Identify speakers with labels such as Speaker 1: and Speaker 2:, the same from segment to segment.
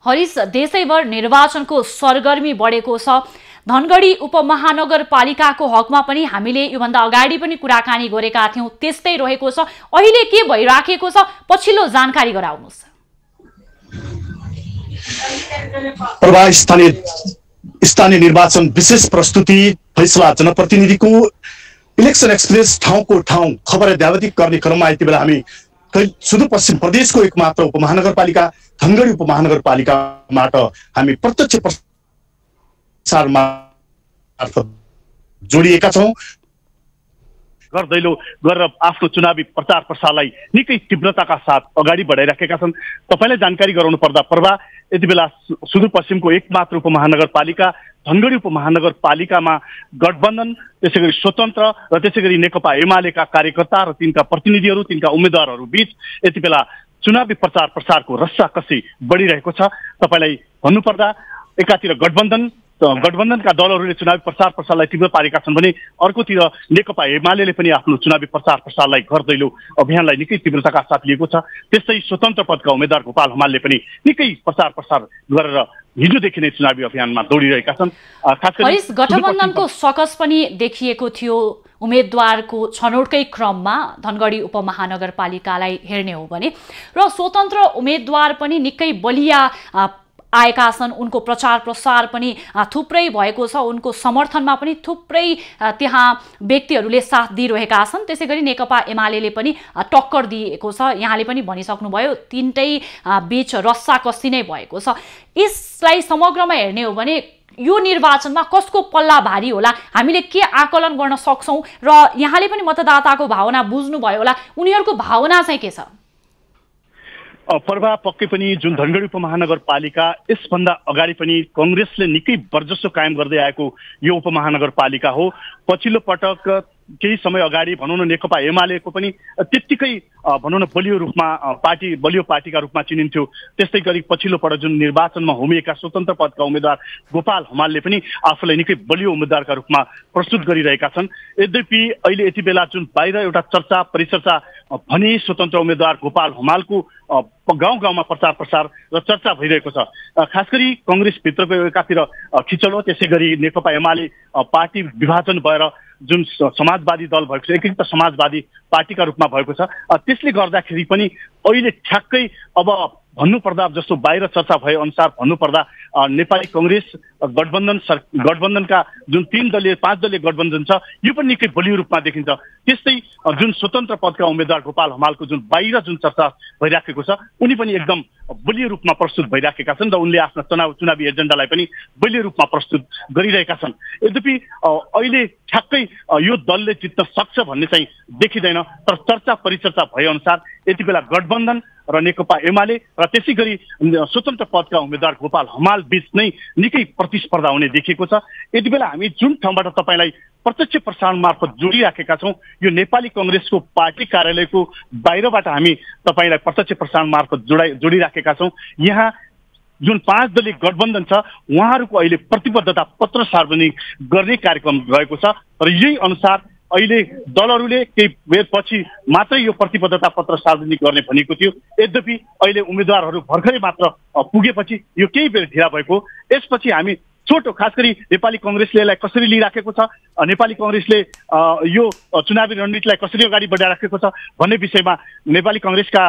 Speaker 1: हरिश, देशैभर निर्वाचनको सरगर्मी बढेको छ। धनगढी उपमहानगरपालिकाको हकमा पनि हामीले योभन्दा अगाडि पनि कुराकानी गरेका थियौं, त्यस्तै रहेको छ। अहिले के भइराखेको छ पछिल्लो जानकारी गराउनुस्।
Speaker 2: स्थानीय निर्वाचन विशेष प्रस्तुति फैसला जनप्रतिनिधिको इलेक्सन एक्सप्रेस ठाउँको ठाउँ खबर अद्यावधिक गर्ने क्रममा यति बेला हामी सुदूरपश्चिम प्रदेशको एकमात्र उपमहानगरपालिका धनगढी उपमहानगरपालिकाबाट हामी प्रत्यक्ष प्रसार मार्फत जोडिएका छौं।
Speaker 3: घर दैलो गरेर आफ्नो चुनावी प्रचार प्रसारलाई निकै तीव्रताका साथ अगाडि बढाइराखेका छन्। तपाईलाई जानकारी गराउनु पर्दा पर्वा यति बेला सुदूरपश्चिमको एकमात्र उपमहानगरपालिका धनगढी उपमहानगरपालिकामा गठबन्धन, त्यसैगरी स्वतन्त्र र त्यसैगरी नेकपा एमालेका कार्यकर्ता र तिनका प्रतिनिधिहरू, तिनका उम्मेदवारहरू बीच यति बेला चुनावी प्रचार प्रसारको रस्साकसी बढिरहेको छ। तपाईलाई भन्नुपर्दा एकातिर गठबन्धनका दलहरूले चुनावी प्रचार प्रसारलाई तीव्र पारेका छन् भने अर्कोतिर नेकपा एमालेले पनि आफ्नो चुनावी प्रचार प्रसारलाई घर दैलो अभियानलाई निकै तीव्रताका साथ लिएको छ। त्यस्तै स्वतन्त्र पदका उम्मेदवार गोपाल हमालले पनि निकै प्रचार प्रसार गरेर हिजोदेखि नै चुनावी अभियानमा दौडिरहेका छन्।
Speaker 1: खास गरी गठबन्धनको सकस पनि देखिएको थियो उम्मेदवारको छनौटकै क्रममा धनगढी उपमहानगरपालिकालाई हेर्ने हो भने, र स्वतन्त्र उम्मेदवार पनि निकै बलिया आएका छन्। उनको प्रचार प्रसार पनि थुप्रै भएको छ, उनको समर्थनमा पनि थुप्रै त्यहाँ व्यक्तिहरूले साथ दिइरहेका छन्। त्यसैगरी नेकपा एमालेले पनि टक्कर दिएको छ। यहाँले पनि भनिसक्नुभयो, तीनटै बीच रस्साकसी नै भएको छ। यसलाई समग्रमा हेर्ने हो भने यो निर्वाचनमा कसको पल्ला भारी होला, हामीले के आकलन गर्न सक्छौं र यहाँले पनि मतदाताको भावना बुझ्नुभयो होला, उनीहरूको भावना चाहिँ के छ?
Speaker 3: पर्वा पक्कै पनि जुन धनगढी उपमहानगरपालिका यसभन्दा अगाडि पनि कांग्रेसले निकै वर्चस्व कायम गर्दै आएको यो उपमहानगरपालिका हो। पछिल्लो पटक केही समय अगाडि भनौँ न नेकपा एमालेको पनि त्यत्तिकै भनौँ न बलियो पार्टीका रूपमा चिनिन्थ्यो। त्यस्तै गरी पछिल्लो पटक जुन निर्वाचनमा होमिएका स्वतन्त्र पदका उम्मेदवार गोपाल हमालले पनि आफूलाई निकै बलियो उम्मेदवारका रूपमा प्रस्तुत गरिरहेका छन्। यद्यपि अहिले यति बेला जुन बाहिर एउटा चर्चा परिचर्चा भने स्वतन्त्र उम्मेदवार गोपाल हमालको गाउँ गाउँमा प्रचार प्रसार र चर्चा भइरहेको छ। खास गरी कांग्रेसभित्रको एकातिर खिचलो, त्यसै गरी नेकपा एमाले पार्टी विभाजन भएर जुन समाजवादी दल भएको छ, एकीकृत समाजवादी पार्टीका रूपमा भएको छ, त्यसले गर्दाखेरि पनि अहिले ठ्याक्कै अब भन्नुपर्दा जस्तो बाहिर चर्चा भए अनुसार भन्नुपर्दा नेपाली कांग्रेस गठबन्धनका जुन 5 दलीय गठबन्धन छ यो पनि निकै बलियो रूपमा देखिन्छ। त्यस्तै जुन स्वतन्त्र पदका उम्मेदवार गोपाल हमालको जुन बाहिर जुन चर्चा भइराखेको छ उनी पनि एकदम बलियो रूपमा प्रस्तुत भइराखेका छन् र उनले आफ्नो चुनावी एजेन्डालाई पनि बलियो रूपमा प्रस्तुत गरिरहेका छन्। यद्यपि अहिले ठ्याक्कै यो दलले जित्न सक्छ भन्ने चाहिँ देखिँदैन, तर चर्चा परिचर्चा भए अनुसार यति बेला गठबन्धन र नेकपा एमाले र त्यसै गरी स्वतन्त्र पदका उम्मेदवार गोपाल हमाल बीच नै निकै प्रतिस्पर्धा हुने देखिएको छ। यति बेला हामी जुन ठाउँबाट तपाईलाई प्रत्यक्ष प्रसारण मार्फत जोडिराखेका छौं, यो नेपाली कांग्रेसको पार्टी कार्यालयको बाहिरबाट हामी तपाईलाई प्रत्यक्ष प्रसारण मार्फत जोडिराखेका छौं। यहाँ जुन 5 दलीय गठबन्धन छ उहाँहरूको अहिले प्रतिबद्धता पत्र सार्वजनिक गर्ने कार्यक्रम रहेको छ र यही अनुसार अहिले दलहरूले केही बेर पछि मात्रै यो प्रतिबद्धता पत्र सार्वजनिक गर्ने भनेको थियो। यद्यपि अहिले उम्मेदवारहरू भर्खरै मात्र पुगेपछि यो केही बेर ढिला भएको। यसपछि हामी छोटो खास गरी नेपाली कांग्रेसले यसलाई कसरी लिइराखेको छ, नेपाली कांग्रेसले यो चुनावी रणनीतिलाई कसरी अगाडि बढाइराखेको छ भन्ने विषयमा नेपाली कांग्रेसका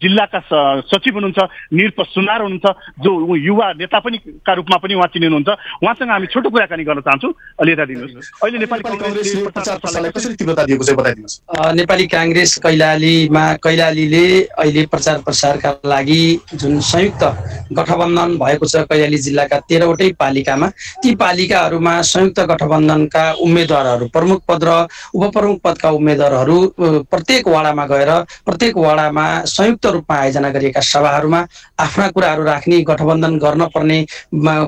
Speaker 3: जिल्लाका सचिव हुनुहुन्छ निरप सुनार हुनुहुन्छ, जो युवा नेता पनि का रूपमा पनि उहाँ चिनिनुहुन्छ। उहाँसँग हामी छोटो कुराकानी गर्न चाहन्छौँ, अलि यता दिनुहोस्। अहिले नेपाली कांग्रेसले प्रचार प्रसारलाई कसरी तीव्रता दिएको छ बताइदिनुहोस्।
Speaker 4: नेपाली कांग्रेस कैलालीले अहिले प्रचार प्रसारका लागि जुन संयुक्त गठबन्धन भएको छ कैलाली जिल्लाका 13 वटै पालिकामा, ती पालिकाहरूमा संयुक्त गठबन्धनका उम्मेदवारहरू प्रमुख पद र उपप्रमुख पदका उम्मेदवारहरू प्रत्येक वाडामा गएर प्रत्येक वाडामा संयुक्त रूपमा आयोजना गरिएका सभाहरूमा आफ्ना कुराहरू राख्ने, गठबन्धन गर्न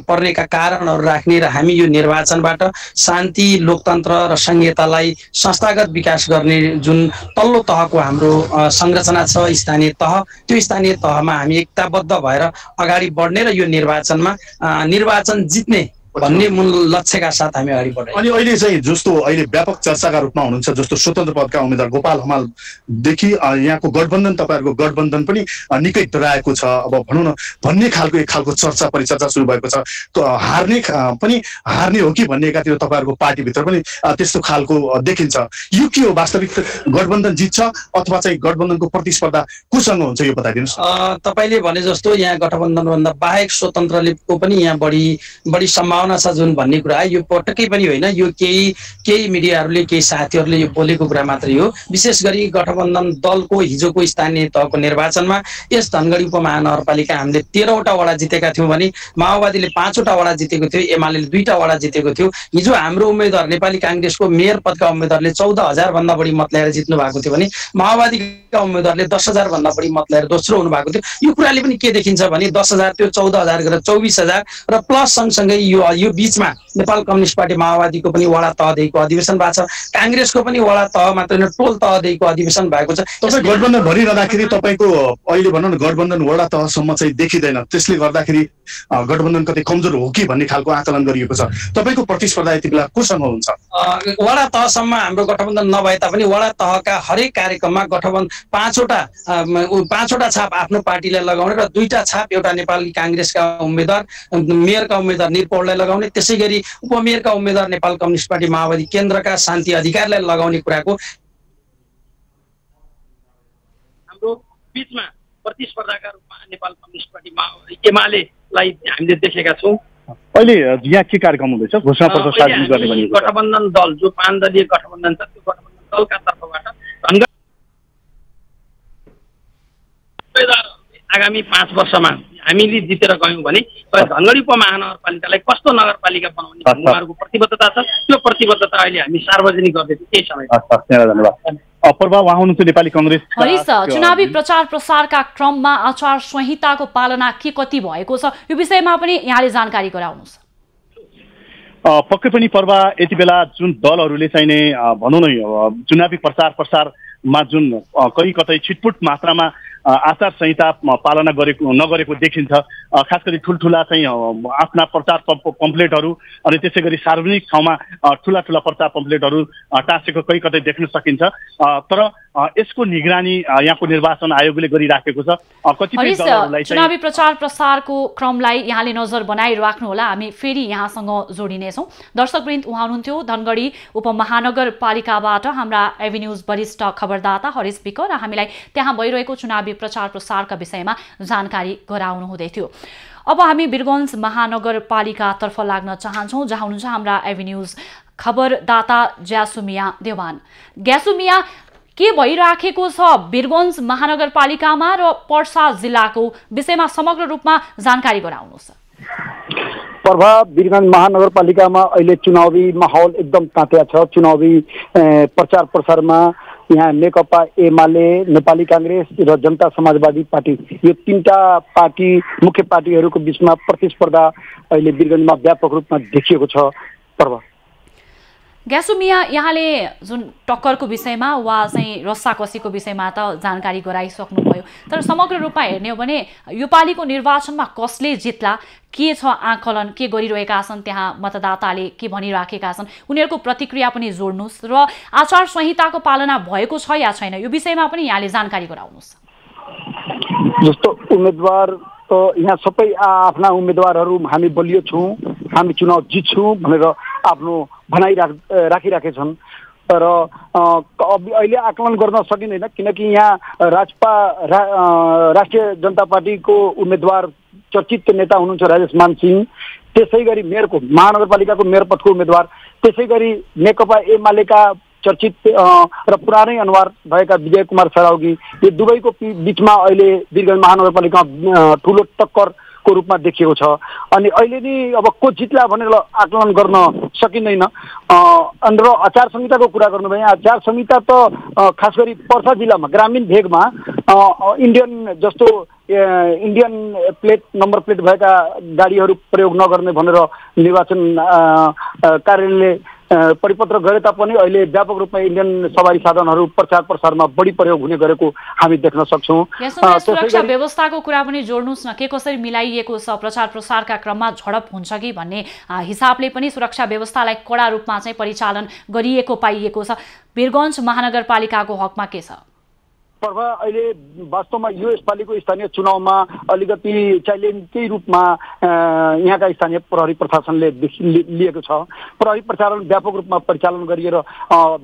Speaker 4: पर्नेका कारणहरू राख्ने र हामी यो निर्वाचनबाट शान्ति, लोकतन्त्र र संहितालाई संस्थागत विकास गर्ने जुन तल्लो तहको हाम्रो संरचना छ स्थानीय तह, त्यो स्थानीय तहमा हामी एकताबद्ध भएर अगाडि बढ्ने र यो निर्वाचन जित्ने भन्ने मूल लक्ष्यका साथ हामी अगाडि बढ्यौँ।
Speaker 2: अनि अहिले चाहिँ जस्तो अहिले व्यापक चर्चाका रूपमा हुनुहुन्छ जस्तो स्वतन्त्र पदका उम्मेदवार गोपाल हमालदेखि यहाँको गठबन्धन तपाईँहरूको गठबन्धन पनि निकै डराएको छ अब भनौँ न भन्ने खालको एक खालको चर्चा परिचर्चा सुरु भएको छ हार्ने हो कि भन्ने एकातिर तपाईँहरूको पार्टीभित्र पनि त्यस्तो खालको देखिन्छ। यो के हो वास्तविक गठबन्धन जित्छ अथवा चाहिँ गठबन्धनको प्रतिस्पर्धा कोसँग हुन्छ यो बताइदिनुहोस्।
Speaker 4: तपाईँले भने जस्तो यहाँ गठबन्धनभन्दा बाहेक स्वतन्त्रको पनि यहाँ बढी सम्भावना छ जुन भन्ने कुरा यो पटक्कै पनि होइन। यो केही मिडियाहरूले केही साथीहरूले यो बोलेको कुरा मात्रै हो। विशेष गरी गठबन्धन दलको हिजोको स्थानीय तहको निर्वाचनमा यस धनगढी उपमहानगरपालिका हामीले 13वटा वडा जितेका थियौँ भने माओवादीले 5वटा वडा जितेको थियो, एमाले 2टा वडा जितेको थियो। हिजो हाम्रो उम्मेदवार नेपाली काङ्ग्रेसको मेयर पदका उम्मेदवारले 14,000 भन्दा बढी मत ल्याएर जित्नु भएको थियो भने माओवादीका उम्मेदवारले 10,000 भन्दा बढी मत ल्याएर दोस्रो हुनु भएको थियो। यो कुराले पनि के देखिन्छ भने 10,000 त्यो 14,000 गरेर 24,000 र प्लस सँगसँगै यो बीचमा नेपाल कम्युनिस्ट पार्टी माओवादीको पनि वडा तहदेखिको अधिवेशन भएको छ, काङ्ग्रेसको पनि वडा तह मात्र होइन टोल तहदेखिको अधिवेशन भएको छ।
Speaker 2: तपाईँ गठबन्धन भनिरहँदाखेरि तपाईँको अहिले भनौँ न गठबन्धन वडा तहसम्म चाहिँ देखिँदैन, त्यसले गर्दाखेरि गठबन्धन कतै कमजोर हो कि भन्ने खालको आकलन गरिएको छ। तपाईँको प्रतिस्पर्धा यति बेला कोसँग हुन्छ?
Speaker 4: वडा तहसम्म हाम्रो गठबन्धन नभए तापनि वडा तहका हरेक कार्यक्रममा गठबन्धन 5वटा छाप आफ्नो पार्टीलाई लगाउने र 2टा छाप एउटा नेपाली काङ्ग्रेसका उम्मेदवार मेयरका उम्मेदवार निरपौडलाई लगाउने, त्यसै गरी उपमेयरका उम्मेदवार नेपाल कम्युनिस्ट पार्टी माओवादी केन्द्रका शान्ति अधिकारलाई लगाउने कुराको हाम्रो बीचमा प्रतिस्पर्धाका रूपमा नेपाल कम्युनिस्ट पार्टी एमालेलाई हामीले देखेका छौँ।
Speaker 3: अहिले यहाँ के कार्यक्रम हुँदैछ घोषणा पत्र सार्वजनिक गर्ने भनिएको छ?
Speaker 4: गठबन्धन दल जो 5 दलीय गठबन्धन छ त्यो गठबन्धन दलका तर्फबाट आगामी 5 वर्षमा हामीले जितेर गयौँ भने धनगढी उपमहानगरपालिकालाई कस्तो नगरपालिका बनाउने उहाँहरूको प्रतिबद्धता छ। त्यो प्रतिबद्धता अहिले हामी सार्वजनिक गर्दैछौँ केही समय।
Speaker 3: प्रभाव उहाँ हुनुहुन्छ नेपाली कङ्ग्रेस।
Speaker 1: चुनावी प्रचार प्रसारका क्रममा आचार संहिताको पालना के कति भएको छ यो विषयमा पनि यहाँले जानकारी गराउनुहोस्।
Speaker 3: पक्कै पनि पर्वा यति बेला जुन दलहरूले चाहिँ नै भनौँ न चुनावी प्रचार प्रसारमा जुन कतै छिटपुट मात्रामा आचार संहिता पालना नगरेको देखिन्छ। खास गरी ठुल्ठुला चाहिँ आफ्ना प्रचार पम्फलेटहरू अनि त्यसै गरी सार्वजनिक ठाउँमा ठुला प्रचार पम्फलेटहरू टाँसेको कतै देख्न सकिन्छ। तर यसको निगरानी यहाँको निर्वाचन आयोगले गरिराखेको छ। कतिपय दलहरूलाई
Speaker 1: चुनावी प्रचार प्रसारको क्रमलाई यहाँले नजर बनाइराख्नुहोला। हामी फेरि यहाँसँग जोडिनेछौँ। दर्शकवृन्द, उहाँ हुनुहुन्थ्यो धनगढी उपमहानगरपालिकाबाट हाम्रा एभिन्यूज वरिष्ठ खबरदाता हरिश विक र हामीलाई त्यहाँ भइरहेको चुनावी प्रचार प्रसारका विषयमा जानकारी गराउनु हुँदै थियो। अब हामी वीरगञ्ज महानगरपालिकातर्फ लाग्न चाहन्छौँ जहाँ हुनुहुन्छ हाम्रा एभिन्यूज खबरदाता ग्यासुमिया देवान। ग्यासुमिया, के भइराखेको छ वीरगञ्ज महानगरपालिकामा र पर्सा जिल्लाको विषयमा समग्र रूपमा जानकारी गराउनुहोस्।
Speaker 5: पर्वा वीरगञ्ज महानगरपालिकामा अहिले चुनावी माहौल एकदम तातिया छ। चुनावी प्रचार प्रसारमा यहाँ नेकपा एमाले नेपाली काङ्ग्रेस र जनता समाजवादी पार्टी यो 3टा पार्टी मुख्य पार्टीहरूको बीचमा प्रतिस्पर्धा अहिले वीरगञ्जमा व्यापक रूपमा देखिएको छ। पर्व
Speaker 1: ग्यासुमिया, यहाँले जुन टक्करको विषयमा वा चाहिँ रस्साकसीको विषयमा त जानकारी गराइसक्नुभयो, तर समग्र रूपमा हेर्ने हो भने यो पालिको निर्वाचनमा कसले जित्ला, के छ आकलन, के गरिरहेका छन् त्यहाँ मतदाताले के भनिराखेका छन्, उनीहरूको प्रतिक्रिया पनि जोड्नुहोस् र आचार संहिताको पालना भएको छ या छैन यो विषयमा पनि यहाँले जानकारी गराउनुहोस्।
Speaker 5: जस्तो उम्मेदवार त यहाँ सबै आफ्ना उम्मेदवारहरू हामी बलियो छौँ, हामी चुनाव जित्छौँ भनेर आफ्नो भनाइ राखिराखेछन्। तर अहिले आकलन गर्न सकिँदैन किनकि यहाँ राष्ट्रिय जनता पार्टीको उम्मेदवार चर्चित नेता हुनुहुन्छ राजेश मान सिंह, त्यसै गरी मेयरको महानगरपालिकाको मेयर पदको उम्मेदवार, त्यसै गरी नेकपा एमालेका चर्चित र पुरानै अनुहार भएका विजय कुमार सरावगी, यो दुवैको बीचमा अहिले वीरगञ्ज महानगरपालिकामा ठुलो टक्करको रूपमा देखिएको छ। अनि अहिले नि अब को जित्ला भनेर आकलन गर्न सकिँदैन। र आचार संहिताको कुरा गर्नुभयो, आचार संहिता त खास गरी पर्सा जिल्लामा ग्रामीण भेगमा इन्डियन नम्बर प्लेट भएका गाडीहरू प्रयोग नगर्ने भनेर निर्वाचन कार्यालयले परिपत्र गरे तापनि अहिले व्यापक रूपमा इन्डियन सवारी साधनहरू प्रचार प्रसारमा बढी प्रयोग हुने गरेको हामी देख्न सक्छौँ।
Speaker 1: सुरक्षा व्यवस्थाको कुरा पनि जोड्नुहोस् न, के कसरी मिलाइएको छ? प्रचार प्रसारका क्रममा झडप हुन्छ कि भन्ने हिसाबले पनि सुरक्षा व्यवस्थालाई कडा रूपमा चाहिँ परिचालन गरिएको पाइएको छ। वीरगञ्ज महानगरपालिकाको हकमा के छ?
Speaker 5: पर्व अहिले वास्तवमा यो यसपालिको स्थानीय चुनावमा अलिकति च्यालेन्जकै रूपमा यहाँका स्थानीय प्रहरी प्रशासनले लिएको छ। प्रहरी प्रचालन व्यापक रूपमा परिचालन गरिएर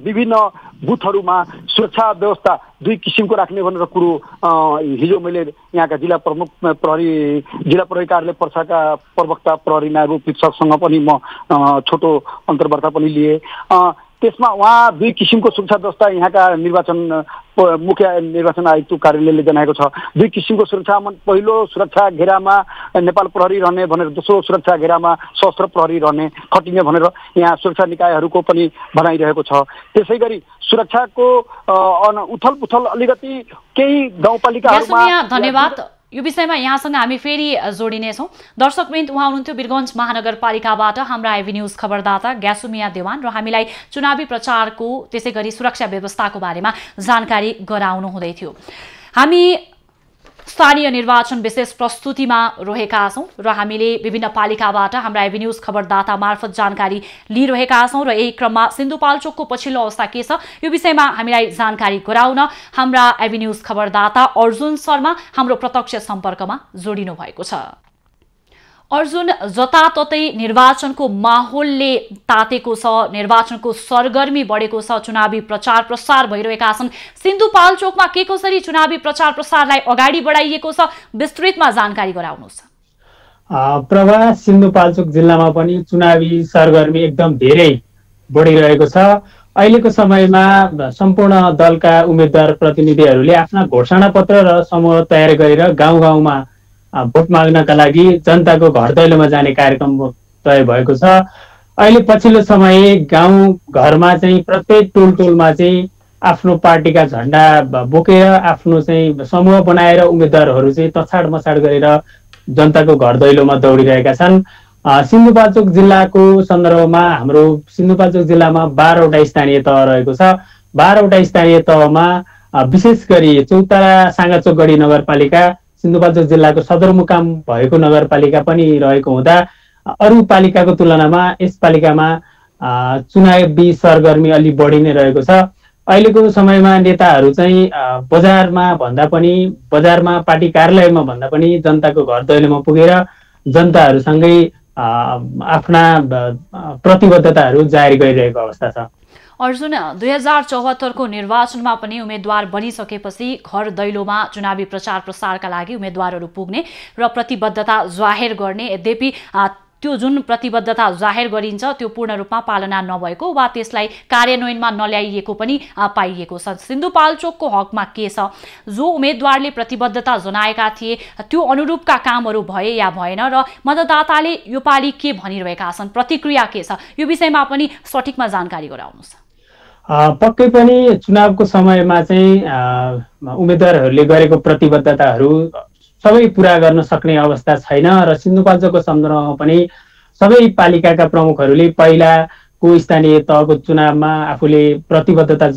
Speaker 5: विभिन्न बुथहरूमा सुरक्षा व्यवस्था दुई किसिमको राख्ने भनेर कुरो हिजो मैले यहाँका जिल्ला प्रहरी कार्यालय पर्साका प्रवक्ता प्रहरी नायब उपरीक्षकसँग पनि म छोटो अन्तर्वार्ता पनि लिए। त्यसमा उहाँ दुई किसिमको सुरक्षा व्यवस्था यहाँका मुख्य निर्वाचन आयुक्त कार्यालयले जनाएको छ। दुई किसिमको सुरक्षामा पहिलो सुरक्षा घेरामा नेपाल प्रहरी रहने भनेर, दोस्रो सुरक्षा घेरामा सशस्त्र प्रहरी रहने खटिने भनेर यहाँ सुरक्षा निकायहरूको पनि भनाइरहेको छ। त्यसै गरी सुरक्षाको उथल पुथल अलिकति केही गाउँपालिकाहरूमा।
Speaker 1: धन्यवाद। यो विषयमा यहाँसँग हामी फेरि जोडिनेछौँ। दर्शकवृन्द, उहाँ हुनुहुन्थ्यो वीरगञ्ज महानगरपालिकाबाट हाम्रा आइभी न्युज खबरदाता ग्यासुमिया देवान र हामीलाई चुनावी प्रचारको त्यसै गरी सुरक्षा व्यवस्थाको बारेमा जानकारी गराउनु हुँदै थियो। हामी स्थानीय निर्वाचन विशेष प्रस्तुतिमा रहेका छौँ र हामीले विभिन्न पालिकाबाट हाम्रा आइभी न्युज खबरदाता मार्फत जानकारी लिइरहेका छौँ र यही क्रममा सिन्धुपाल्चोकको पछिल्लो अवस्था के छ यो विषयमा हामीलाई जानकारी गराउन हाम्रा आइभी न्युज खबरदाता अर्जुन शर्मा हाम्रो प्रत्यक्ष सम्पर्कमा जोडिनु भएको छ। अर्जुन, जताततै निर्वाचनको माहौलले तातेको छ, निर्वाचनको सरगर्मी बढेको छ, चुनावी प्रचार प्रसार भइरहेका छन्। सिन्धुपाल्चोकमा के कसरी चुनावी प्रचार प्रसारलाई अगाडि बढाइएको छ, विस्तृतमा जानकारी गराउनुहोस्।
Speaker 6: प्रभा, सिन्धुपाल्चोक जिल्लामा पनि चुनावी सरगर्मी एकदम धेरै बढिरहेको छ। अहिलेको समयमा सम्पूर्ण दलका उम्मेद्वार प्रतिनिधिहरूले आफ्ना घोषणा पत्र र समूह तयार गरेर गाउँ गाउँमा भोट माग्नका लागि जनताको घर दैलोमा जाने कार्यक्रम तय भएको छ। अहिले पछिल्लो समय गाउँ घरमा चाहिँ प्रत्येक टोलमा चाहिँ आफ्नो पार्टीका झण्डा बोकेर आफ्नो चाहिँ समूह बनाएर उम्मेद्वारहरू चाहिँ तछाड मछाड गरेर जनताको घर दैलोमा दौडिरहेका छन्। सिन्धुपाल्चोक जिल्लाको सन्दर्भमा हाम्रो सिन्धुपाल्चोक जिल्लामा 12वटा स्थानीय तह रहेको छ। 12वटा स्थानीय तहमा विशेष गरी चौतारा साँगाचोकगढी नगरपालिका सिन्धुपाल्चोक जिल्लाको सदरमुकाम भएको नगरपालिका पनि रहेको हुँदा अरू पालिकाको तुलनामा यस पालिकामा चुनावी सरगर्मी अलि बढी नै रहेको छ। अहिलेको समयमा नेताहरू चाहिँ बजारमा पार्टी कार्यालयमा भन्दा पनि जनताको घर दैलोमा पुगेर जनताहरूसँगै आफ्ना प्रतिबद्धताहरू जाहेर गरिरहेको अवस्था छ।
Speaker 1: अर्जुन, 2074 को निर्वाचनमा पनि उम्मेद्वार बनिसकेपछि घर दैलोमा चुनावी प्रचार प्रसारका लागि उम्मेद्वारहरू पुग्ने र प्रतिबद्धता जाहेर गर्ने, यद्यपि त्यो जुन प्रतिबद्धता जाहेर गरिन्छ त्यो पूर्ण रूपमा पालना नभएको वा त्यसलाई कार्यान्वयनमा नल्याइएको पनि पाइएको छ। सिन्धुपाल्चोकको हकमा के छ? जो उम्मेद्वारले प्रतिबद्धता जनाएका थिए त्यो अनुरूपका कामहरू भए या भएन र मतदाताले यो पालि के भनिरहेका छन्, प्रतिक्रिया के छ, यो विषयमा पनि सठिकमा जानकारी गराउनुहोस्।
Speaker 6: पक्कै पनि चुनावको समयमा चाहिँ उम्मेद्वारहरूले गरेको प्रतिबद्धताहरू सबै पुरा गर्न सक्ने अवस्था छैन र सिन्धुपाल्चोकको सन्दर्भमा पनि सबै पालिकाका प्रमुखहरूले पहिलाको स्थानीय तहको चुनावमा आफूले प्रतिबद्धता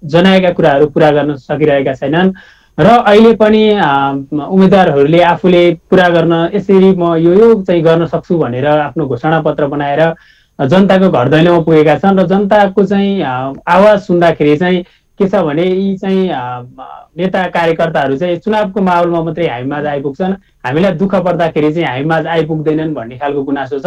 Speaker 6: जनाएका कुराहरू पुरा गर्न सकिरहेका छैनन् र अहिले पनि उम्मेद्वारहरूले आफूले पुरा गर्न यसरी म यो चाहिँ गर्न सक्छु भनेर आफ्नो घोषणा पत्र बनाएर जनताको घर दैलोमा पुगेका छन् र जनताको चाहिँ आवाज सुन्दाखेरि चाहिँ के छ भने यी चाहिँ नेता कार्यकर्ताहरू चाहिँ चुनावको माहौलमा मात्रै हामीमाझ आइपुग्छन्, हामीलाई दुःख पर्दाखेरि चाहिँ हामीमाझ आइपुग्दैनन् भन्ने खालको गुनासो छ।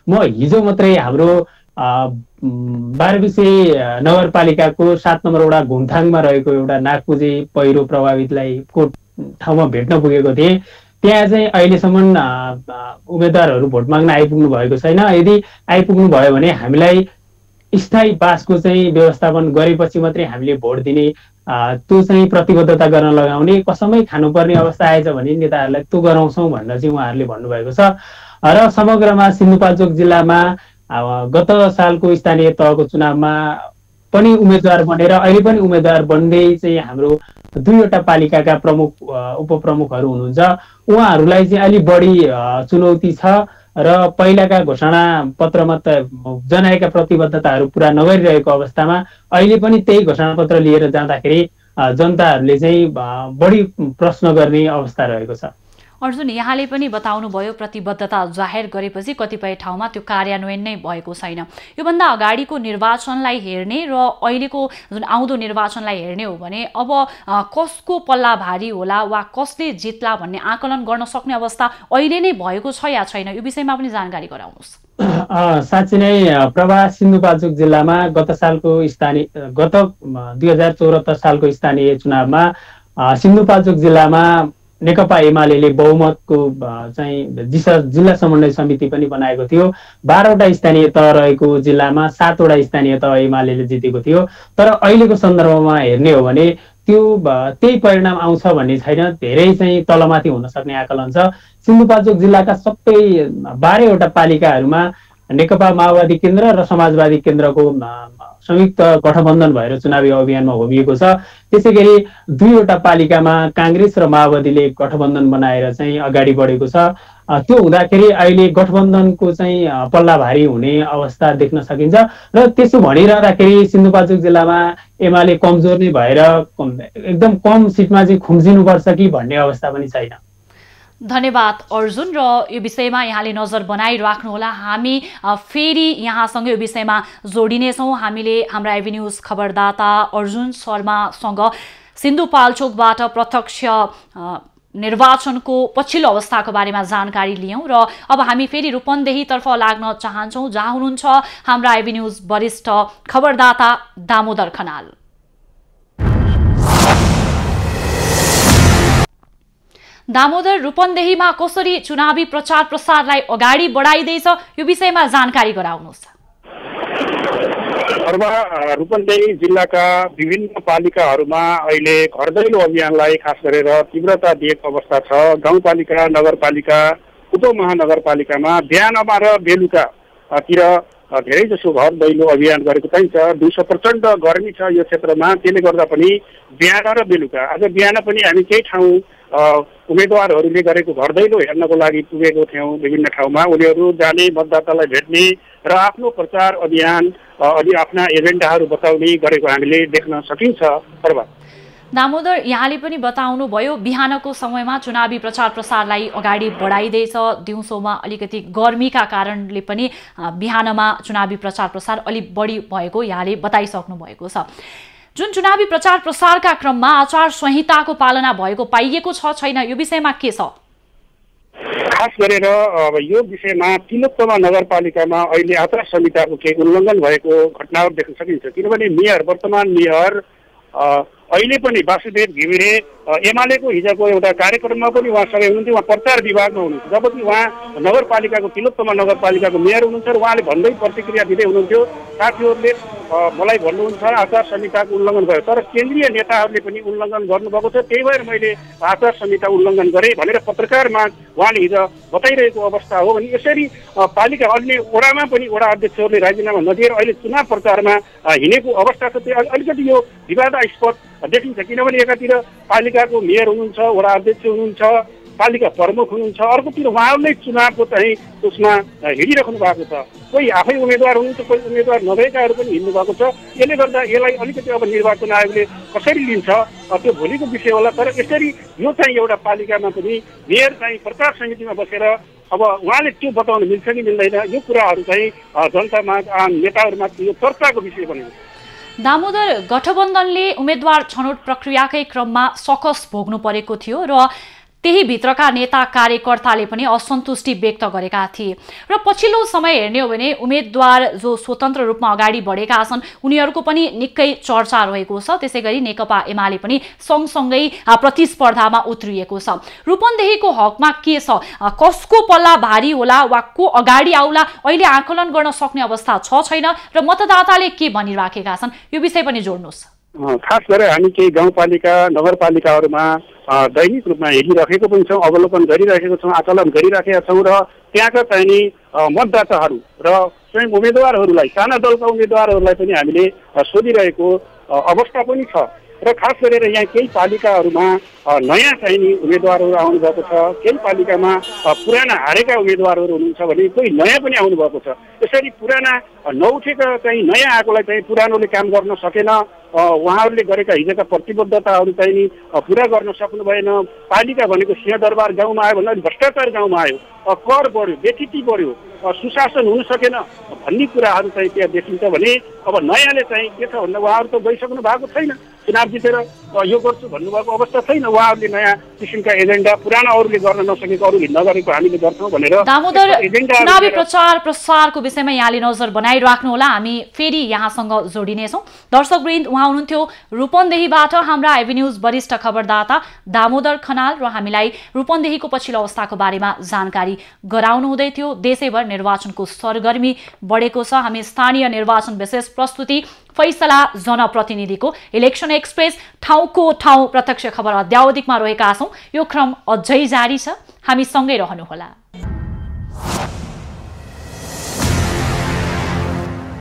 Speaker 6: म हिजो मात्रै हाम्रो 12 नगरपालिकाको 7 नम्बर वडा घुमथाङमा रहेको एउटा नागपुजी पहिरो प्रभावितलाई को ठाउँमा भेट्न पुगेको थिएँ। त्यहाँ चाहिँ अहिलेसम्म उम्मेद्वारहरू भोट माग्न आइपुग्नु भएको छैन। यदि आइपुग्नु भयो भने हामीलाई स्थायी बासको चाहिँ व्यवस्थापन गरेपछि मात्रै हामीले भोट दिने, त्यो चाहिँ प्रतिबद्धता गर्न लगाउने, कसमै खानुपर्ने अवस्था आएछ भने नेताहरूलाई त्यो गराउँछौँ भनेर चाहिँ उहाँहरूले भन्नुभएको छ। र समग्रमा सिन्धुपाल्चोक जिल्लामा गत सालको स्थानीय तहको चुनावमा पनि उम्मेद्वार बनेर अहिले पनि उम्मेद्वार बन्दै चाहिँ हाम्रो 2वटा पालिकाका प्रमुख उपप्रमुखहरू हुनुहुन्छ। उहाँहरूलाई चाहिँ अलि बढी चुनौती छ र पहिलाका घोषणा पत्रमा जनाएका प्रतिबद्धताहरू पुरा नगरिरहेको अवस्थामा अहिले पनि त्यही घोषणापत्र लिएर जाँदाखेरि जनताहरूले चाहिँ बढी प्रश्न गर्ने अवस्था रहेको छ।
Speaker 1: अर्जुन, यहाँले पनि बताउनुभयो प्रतिबद्धता जाहेर गरेपछि कतिपय ठाउँमा त्यो कार्यान्वयन नै भएको छैन। योभन्दा अगाडिको निर्वाचनलाई हेर्ने र अहिलेको जुन आउँदो निर्वाचनलाई हेर्ने हो भने अब कसको पल्ला भारी होला वा कसले जित्ला भन्ने आकलन गर्न सक्ने अवस्था अहिले नै भएको छ या छैन, यो विषयमा पनि जानकारी गराउनुहोस्।
Speaker 6: साँच्चै नै प्रभा सिन्धुपाल्चोक जिल्लामा गत 2074 सालको स्थानीय चुनावमा सिन्धुपाल्चोक जिल्लामा नेकपा एमाले बहुमतको चाहिँ जिल्ला समन्वय समिति पनि बनाएको थियो। 12वटा स्थानीय तह रहेको जिल्लामा 7वटा स्थानीय तह एमाले जितेको थियो। तर अहिलेको सन्दर्भमा हेर्ने हो भने त्यो त्यही परिणाम आउँछ भन्ने छैन, धेरै चाहिँ तलमाथि हुन सक्ने आकलन छ। सिन्धुपाल्चोक जिल्लाका सबै 12वटा पालिकाहरूमा नेकपा माओवादी केन्द्र र समाजवादी केन्द्रको संयुक्त गठबन्धन भएर चुनावी अभियानमा होमिएको छ। त्यसैगरी 2वटा पालिकामा कांग्रेस र माओवादीले गठबन्धन बनाएर चाहिँ अगाडि बढेको छ। त्यो हुँदाखेरि अहिले गठबन्धनको चाहिँ पल्ला भारी हुने अवस्था देख्न सकिन्छ र त्यसो भनिरहँदाखेरि सिन्धुपाल्चोक जिल्लामा एमाले कमजोर नै भएर एकदम कम सिटमा चाहिँ खुम्जिनुपर्छ कि भन्ने अवस्था पनि छैन।
Speaker 1: धन्यवाद अर्जुन, र यो विषयमा यहाँले नजर बनाइराख्नुहोला। हामी फेरि यहाँसँग यो विषयमा जोडिनेछौँ। हामीले हाम्रा एभी न्यूज खबरदाता अर्जुन शर्मासँग सिन्धुपाल्चोकबाट प्रत्यक्ष निर्वाचनको पछिल्लो अवस्थाको बारेमा जानकारी लियौँ र अब हामी फेरि रूपन्देहीतर्फ लाग्न चाहन्छौँ, जहाँ हुनुहुन्छ हाम्रा एभी न्यूज वरिष्ठ खबरदाता दामोदर खनाल। दामोदर, रूपन्देहीमा कसरी चुनावी प्रचार प्रसारलाई अगाडि बढाइँदैछ यो विषयमा जानकारी गराउनुहोस्।
Speaker 7: रूपन्देही जिल्लाका विभिन्न पालिकाहरूमा अहिले घर दैलो अभियानलाई खास गरेर तीव्रता दिएको अवस्था छ। गाउँपालिका, नगरपालिका, उपमहानगरपालिकामा बिहानमा र बेलुकातिर धेरै जसो घर दैलो अभियान गरेको पाइन्छ। दिउँसो प्रचण्ड गर्मी छ यो क्षेत्रमा, त्यसले गर्दा पनि बिहान र बेलुका, आज बिहान पनि हामी केही ठाउँ उम्मेदवारहरूले गरेको घर दैलो हेर्नको लागि पुगेको थियौँ। विभिन्न ठाउँमा उनीहरू जाने, मतदातालाई भेट्ने र आफ्नो प्रचार अभियान अनि आफ्ना एजेन्डाहरू बताउने गरेको हामीले देख्न सकिन्छ।
Speaker 1: दामोदर, यहाँले पनि बताउनु भयो बिहानको समयमा चुनावी प्रचार प्रसारलाई अगाडि बढाइँदैछ। दिउँसोमा अलिकति गर्मीका कारणले पनि बिहानमा चुनावी प्रचार प्रसार अलि बढी भएको यहाँले बताइसक्नु भएको छ। जुन चुनावी प्रचार प्रसारका क्रममा आचार संहिताको पालना भएको पाइएको छ छैन, यो विषयमा के छ?
Speaker 7: खास गरेर यो विषयमा तिलोत्तमा नगरपालिकामा अहिले आचार संहिताको केही उल्लङ्घन भएको घटनाहरू देख्न सकिन्छ। किनभने वर्तमान मेयर अहिले पनि वासुदेव घिमिरे एमालेको हिजोको एउटा कार्यक्रममा पनि उहाँसँगै हुनुहुन्थ्यो। उहाँ प्रचार विभागमा हुनुहुन्थ्यो, जबकि उहाँ नगरपालिकाको तिलोत्तमा नगरपालिकाको मेयर हुनुहुन्छ र उहाँले भन्दै प्रतिक्रिया दिँदै हुनुहुन्थ्यो, साथीहरूले मलाई भन्नुहुन्छ आचार संहिताको उल्लङ्घन भयो। तर केन्द्रीय नेताहरूले पनि उल्लङ्घन गर्नुभएको छ, त्यही भएर मैले आचार संहिता उल्लङ्घन गरेँ भनेर पत्रकारमा उहाँले हिजो बताइरहेको अवस्था हो। भने यसरी पालिका अन्य वडामा पनि वडा अध्यक्षहरूले राजीनामा नदिएर अहिले चुनाव प्रचारमा हिँडेको अवस्था छ। त्यो अलिकति यो विवादास्पद देखिन्छ। किनभने एकातिर पालिकाको मेयर हुनुहुन्छ, वडा अध्यक्ष हुनुहुन्छ, पालिका प्रमुख हुनुहुन्छ, अर्कोतिर उहाँहरूले चुनावको चाहिँ उसमा हिँडिराख्नु भएको छ। कोही आफै उम्मेदवार हुनुहुन्छ, कोही उम्मेदवार नभएकाहरू पनि हिँड्नु भएको छ। यसले गर्दा यसलाई अलिकति अब निर्वाचन आयोगले कसरी लिन्छ त्यो भोलिको विषय होला। तर यसरी यो चाहिँ एउटा पालिकामा पनि मेयर चाहिँ प्रचार समितिमा बसेर अब उहाँले त्यो बताउन मिल्छ कि मिल्दैन, यो कुराहरू चाहिँ जनतामा नेताहरूमा यो चर्चाको विषय बनेको छ।
Speaker 1: दामोदर, गठबन्धनले उम्मेदवार छनौट प्रक्रियाकै क्रममा सकस भोग्नु परेको थियो र त्यही भित्रका नेता कार्यकर्ताले पनि असन्तुष्टि व्यक्त गरेका थिए र पछिल्लो समय हेर्ने हो भने उम्मेदवार जो स्वतन्त्र रूपमा अगाडि बढेका छन् उनीहरूको पनि निकै चर्चा रहेको छ। त्यसैगरी नेकपा एमाले पनि सँगसँगै प्रतिस्पर्धामा उत्रिएको छ। रूपन्देहीको हकमा के छ, कसको पल्ला भारी होला वा को अगाडि आउला अहिले आकलन गर्न सक्ने अवस्था छ छैन र मतदाताले के भनिराखेका छन्, यो विषय पनि जोड्नुहोस्।
Speaker 7: खास गरेर हामी केही गाउँपालिका, नगरपालिकाहरूमा दैनिक रूपमा हेरिराखेको पनि छौँ, अवलोकन गरिराखेको छौँ, आकलन गरिराखेका छौँ र त्यहाँका चाहिने मतदाताहरू र स्वयं उम्मेदवारहरूलाई, साना दलका उम्मेदवारहरूलाई पनि हामीले सोधिरहेको अवस्था पनि छ। र खास गरेर यहाँ केही पालिकाहरूमा नयाँ चाहिँ नि उम्मेदवारहरू आउनुभएको छ, केही पालिकामा पुराना हारेका उम्मेदवारहरू हुनुहुन्छ भने कोही नयाँ पनि आउनुभएको छ। यसरी पुराना नउठेका चाहिँ नयाँ आएकोलाई चाहिँ पुरानोले काम गर्न सकेन, उहाँहरूले गरेका हिजोका प्रतिबद्धताहरू चाहिँ नि पुरा गर्न सक्नु भएन। पालिका भनेको सिंहदरबार गाउँमा आयो भन्दा भ्रष्टाचार गाउँमा आयो, कर बढ्यो, बेथिति बढ्यो, सुशासन हुन सकेन भन्ने कुराहरू चाहिँ त्यहाँ देखिन्छ भने अब नयाँले चाहिँ के छ भन्दा उहाँहरू त गइसक्नु भएको छैन, चुनाव जितेर यो गर्छु भन्नुभएको अवस्था छैन। उहाँहरूले नयाँ किसिमका एजेन्डा पुराना अरूले गर्न नसकेको अरूले नगरेको हामीले गर्छौँ भनेर
Speaker 1: दामोदर चुनावी प्रचार प्रसारको विषयमा यहाँले नजर बनाइराख्नुहोला, हामी फेरि यहाँसँग जोडिनेछौँ। दर्शकवृन्द, उहाँ हुनुहुन्थ्यो रूपन्देहीबाट हाम्रा एभिन्यूज वरिष्ठ खबरदाता दामोदर खनाल र हामीलाई रूपन्देहीको पछिल्लो अवस्थाको बारेमा जानकारी गराउनु हुँदै थियो। देशैभर निर्वाचनको सरगर्मी बढेको छ। हामी स्थानीय निर्वाचन विशेष प्रस्तुति फैसला जनप्रतिनिधिको इलेक्सन एक्सप्रेस ठाउँको ठाउँ प्रत्यक्ष खबर अध्यावधिकमा रहेका छौँ। यो क्रम अझै जारी छ, हामी सँगै रहनुहोला।